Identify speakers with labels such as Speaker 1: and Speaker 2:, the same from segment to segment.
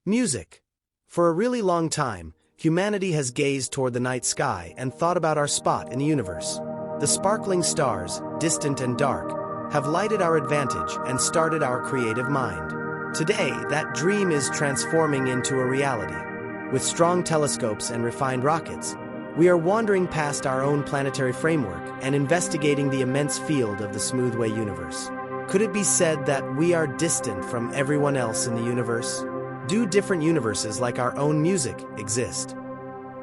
Speaker 1: Music. For a really long time, humanity has gazed toward the night sky and thought about our spot in the universe. The sparkling stars, distant and dark, have lighted our advantage and started our creative mind. Today, that dream is transforming into a reality. With strong telescopes and refined rockets, we are wandering past our own planetary framework and investigating the immense field of the smoothway universe. Could it be said that we are distant from everyone else in the universe? Do different universes like our own music exist?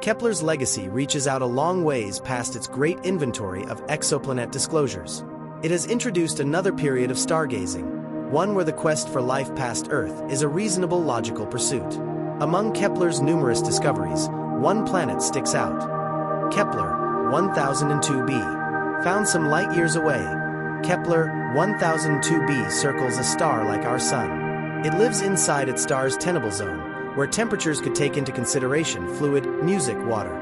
Speaker 1: Kepler's legacy reaches out a long ways past its great inventory of exoplanet disclosures. It has introduced another period of stargazing, one where the quest for life past Earth is a reasonable logical pursuit. Among Kepler's numerous discoveries, one planet sticks out. Kepler-1002b. Found some light years away, Kepler-1002b circles a star like our Sun. It lives inside its star's tenable zone, where temperatures could take into consideration fluid, music, water.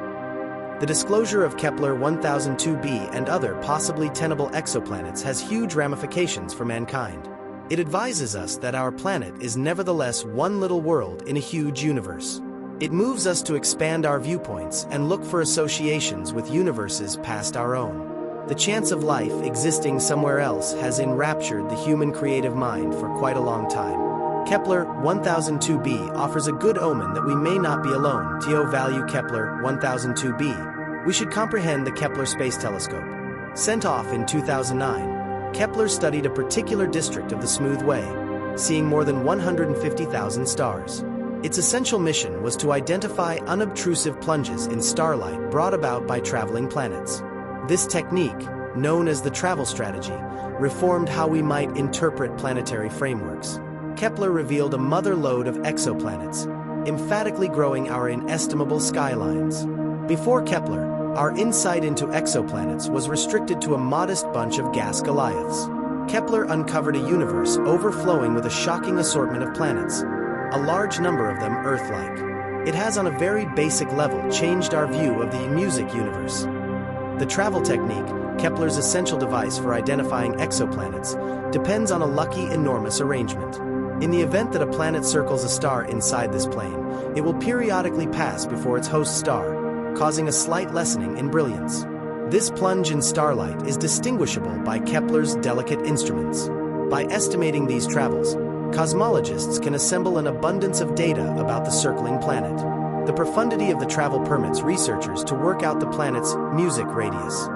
Speaker 1: The disclosure of Kepler-1002b and other possibly tenable exoplanets has huge ramifications for mankind. It advises us that our planet is nevertheless one little world in a huge universe. It moves us to expand our viewpoints and look for associations with universes past our own. The chance of life existing somewhere else has enraptured the human creative mind for quite a long time. Kepler-1002b offers a good omen that we may not be alone. To value Kepler-1002b, we should comprehend the Kepler Space Telescope. Sent off in 2009, Kepler studied a particular district of the smooth way, seeing more than 150,000 stars. Its essential mission was to identify unobtrusive plunges in starlight brought about by traveling planets. This technique, known as the travel strategy, reformed how we might interpret planetary frameworks. Kepler revealed a mother lode of exoplanets, emphatically growing our inestimable skylines. Before Kepler, our insight into exoplanets was restricted to a modest bunch of gas Goliaths. Kepler uncovered a universe overflowing with a shocking assortment of planets, a large number of them Earth-like. It has on a very basic level changed our view of the music universe. The travel technique, Kepler's essential device for identifying exoplanets, depends on a lucky, enormous arrangement. In the event that a planet circles a star inside this plane, it will periodically pass before its host star, causing a slight lessening in brilliance. This plunge in starlight is distinguishable by Kepler's delicate instruments. By estimating these travels, cosmologists can assemble an abundance of data about the circling planet. The profundity of the travel permits researchers to work out the planet's music radius.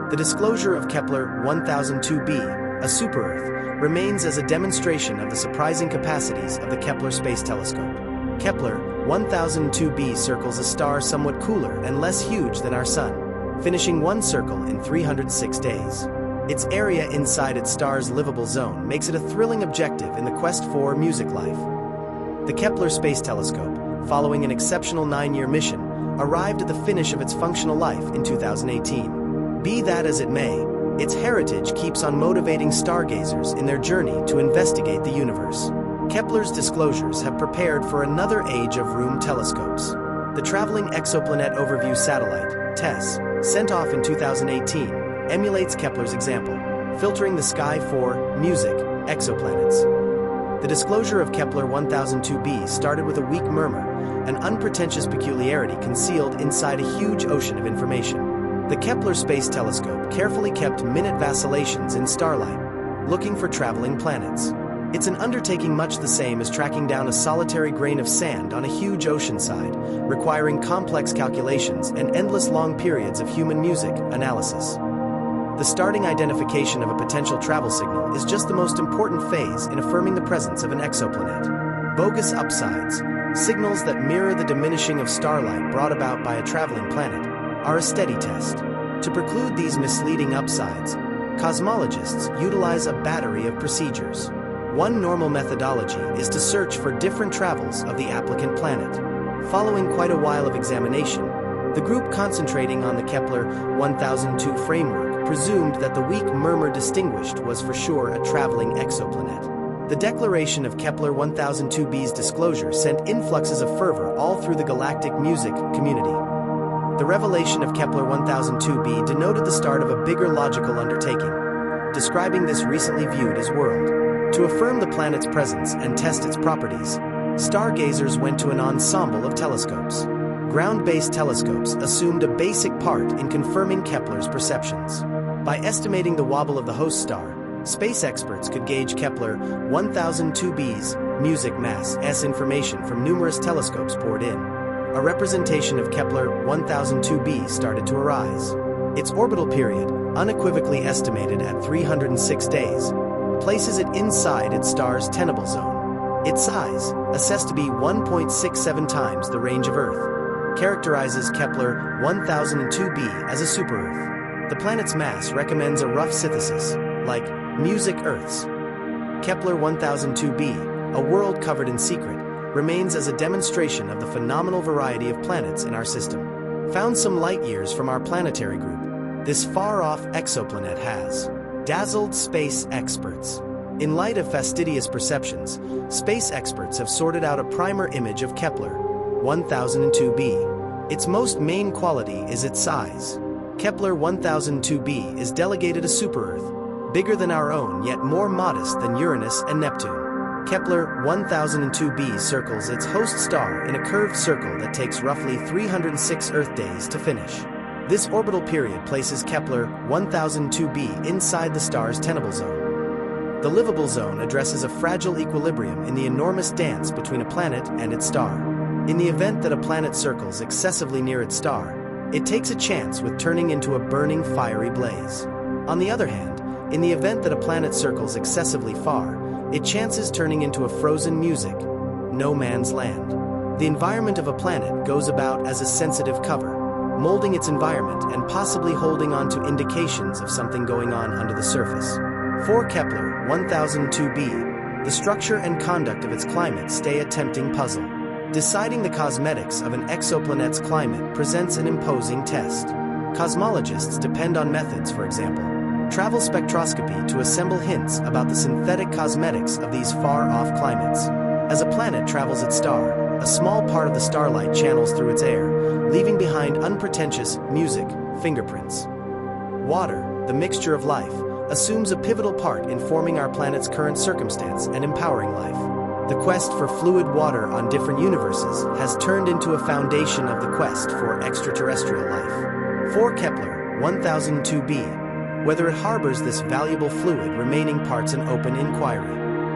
Speaker 1: The disclosure of Kepler-1002b, a super-Earth, remains as a demonstration of the surprising capacities of the Kepler Space Telescope. Kepler-1002b circles a star somewhat cooler and less huge than our Sun, finishing one circle in 306 days. Its area inside its star's livable zone makes it a thrilling objective in the quest for music life. The Kepler Space Telescope, following an exceptional 9-year mission, arrived at the finish of its functional life in 2018. Be that as it may, its heritage keeps on motivating stargazers in their journey to investigate the universe. Kepler's disclosures have prepared for another age of room telescopes. The Traveling Exoplanet Overview Satellite, TESS, sent off in 2018, emulates Kepler's example, filtering the sky for music exoplanets. The disclosure of Kepler-1002b started with a weak murmur, an unpretentious peculiarity concealed inside a huge ocean of information. The Kepler Space Telescope carefully kept minute vacillations in starlight, looking for traveling planets. It's an undertaking much the same as tracking down a solitary grain of sand on a huge ocean side, requiring complex calculations and endless long periods of human music analysis. The starting identification of a potential travel signal is just the most important phase in affirming the presence of an exoplanet. Bogus upsides, signals that mirror the diminishing of starlight brought about by a traveling planet, are a steady test. To preclude these misleading upsides, cosmologists utilize a battery of procedures. One normal methodology is to search for different travels of the applicant planet. Following quite a while of examination, the group concentrating on the Kepler-1002 framework presumed that the weak murmur distinguished was for sure a traveling exoplanet. The declaration of Kepler-1002b's disclosure sent influxes of fervor all through the galactic music community. The revelation of Kepler-1002b denoted the start of a bigger logical undertaking, describing this recently viewed as world. To affirm the planet's presence and test its properties, stargazers went to an ensemble of telescopes. Ground-based telescopes assumed a basic part in confirming Kepler's perceptions. By estimating the wobble of the host star, space experts could gauge Kepler-1002b's music mass information from numerous telescopes poured in. A representation of Kepler-1002b started to arise. Its orbital period, unequivocally estimated at 306 days, places it inside its star's tenable zone. Its size, assessed to be 1.67 times the range of Earth, characterizes Kepler-1002b as a super-Earth. The planet's mass recommends a rough synthesis, like music Earth's. Kepler-1002b, a world covered in secret, remains as a demonstration of the phenomenal variety of planets in our system. Found some light years from our planetary group, this far-off exoplanet has dazzled space experts. In light of fastidious perceptions, space experts have sorted out a primer image of Kepler-1002b. Its most main quality is its size. Kepler-1002b is delegated a super-Earth, bigger than our own yet more modest than Uranus and Neptune. Kepler-1002b circles its host star in a curved circle that takes roughly 306 Earth days to finish. This orbital period places Kepler-1002b inside the star's tenable zone. The livable zone addresses a fragile equilibrium in the enormous dance between a planet and its star. In the event that a planet circles excessively near its star, it takes a chance with turning into a burning fiery blaze. On the other hand, in the event that a planet circles excessively far, it chances turning into a frozen music, no man's land. The environment of a planet goes about as a sensitive cover, molding its environment and possibly holding on to indications of something going on under the surface. For Kepler-1002b, the structure and conduct of its climate stay a tempting puzzle. Deciding the cosmetics of an exoplanet's climate presents an imposing test. Cosmologists depend on methods, for example, travel spectroscopy to assemble hints about the synthetic cosmetics of these far-off climates. As a planet travels its star, a small part of the starlight channels through its air, leaving behind unpretentious music fingerprints. Water, the mixture of life, assumes a pivotal part in forming our planet's current circumstance and empowering life. The quest for fluid water on different universes has turned into a foundation of the quest for extraterrestrial life. For Kepler-1002b, whether it harbors this valuable fluid remaining parts an open inquiry.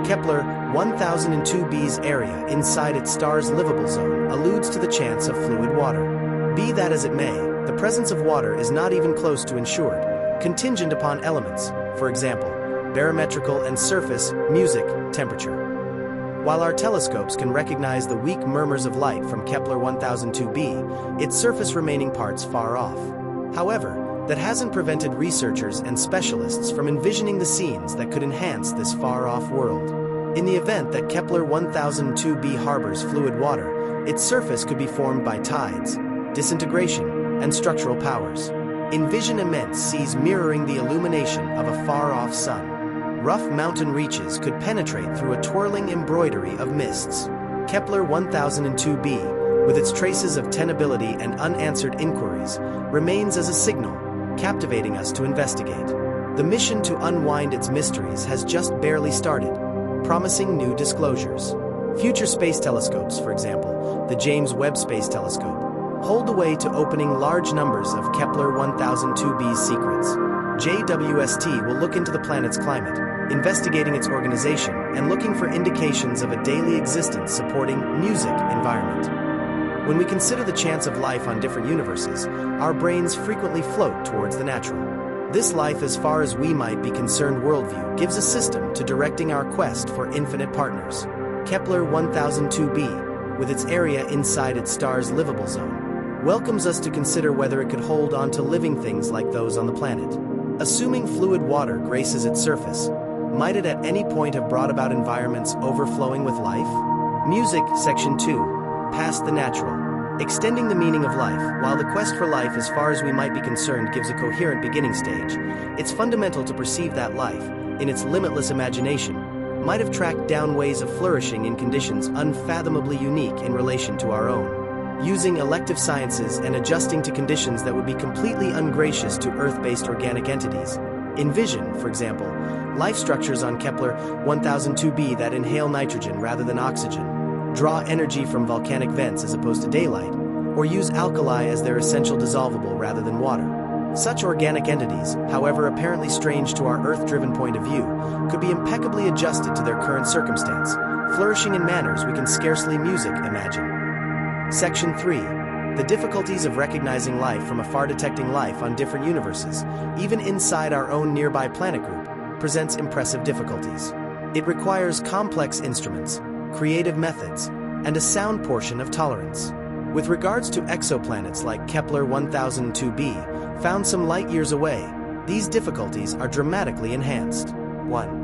Speaker 1: Kepler-1002b's area inside its star's livable zone alludes to the chance of fluid water. Be that as it may, the presence of water is not even close to ensured, contingent upon elements, for example, barometrical and surface, music, temperature. While our telescopes can recognize the weak murmurs of light from Kepler-1002b, its surface remaining parts far off. However, that hasn't prevented researchers and specialists from envisioning the scenes that could enhance this far-off world. In the event that Kepler-1002b harbors fluid water, its surface could be formed by tides, disintegration, and structural powers. Envision immense seas mirroring the illumination of a far-off sun. Rough mountain reaches could penetrate through a twirling embroidery of mists. Kepler-1002b, with its traces of tenability and unanswered inquiries, remains as a signal, captivating us to investigate. The mission to unwind its mysteries has just barely started, promising new disclosures. Future space telescopes, for example, the James Webb Space Telescope, hold the way to opening large numbers of Kepler-1002b's secrets. JWST will look into the planet's climate, investigating its organization and looking for indications of a daily existence supporting music environment. When we consider the chance of life on different universes, our brains frequently float towards the natural. This life as far as we might be concerned worldview gives a system to directing our quest for infinite partners. Kepler-1002b, with its area inside its star's livable zone, welcomes us to consider whether it could hold on to living things like those on the planet. Assuming fluid water graces its surface, might it at any point have brought about environments overflowing with life? Music, Section 2. Past the natural. Extending the meaning of life. While the quest for life as far as we might be concerned gives a coherent beginning stage, it's fundamental to perceive that life, in its limitless imagination, might have tracked down ways of flourishing in conditions unfathomably unique in relation to our own. Using elective sciences and adjusting to conditions that would be completely ungracious to Earth-based organic entities. Envision, for example, life structures on Kepler-1002b that inhale nitrogen rather than oxygen, draw energy from volcanic vents as opposed to daylight, or use alkali as their essential dissolvable rather than water. Such organic entities, however apparently strange to our Earth-driven point of view, could be impeccably adjusted to their current circumstance, flourishing in manners we can scarcely imagine. Section 3. The difficulties of recognizing life from afar. Detecting life on different universes, even inside our own nearby planet group, presents impressive difficulties. It requires complex instruments, creative methods, and a sound portion of tolerance. With regards to exoplanets like Kepler-1002b, found some light years away, these difficulties are dramatically enhanced. 1.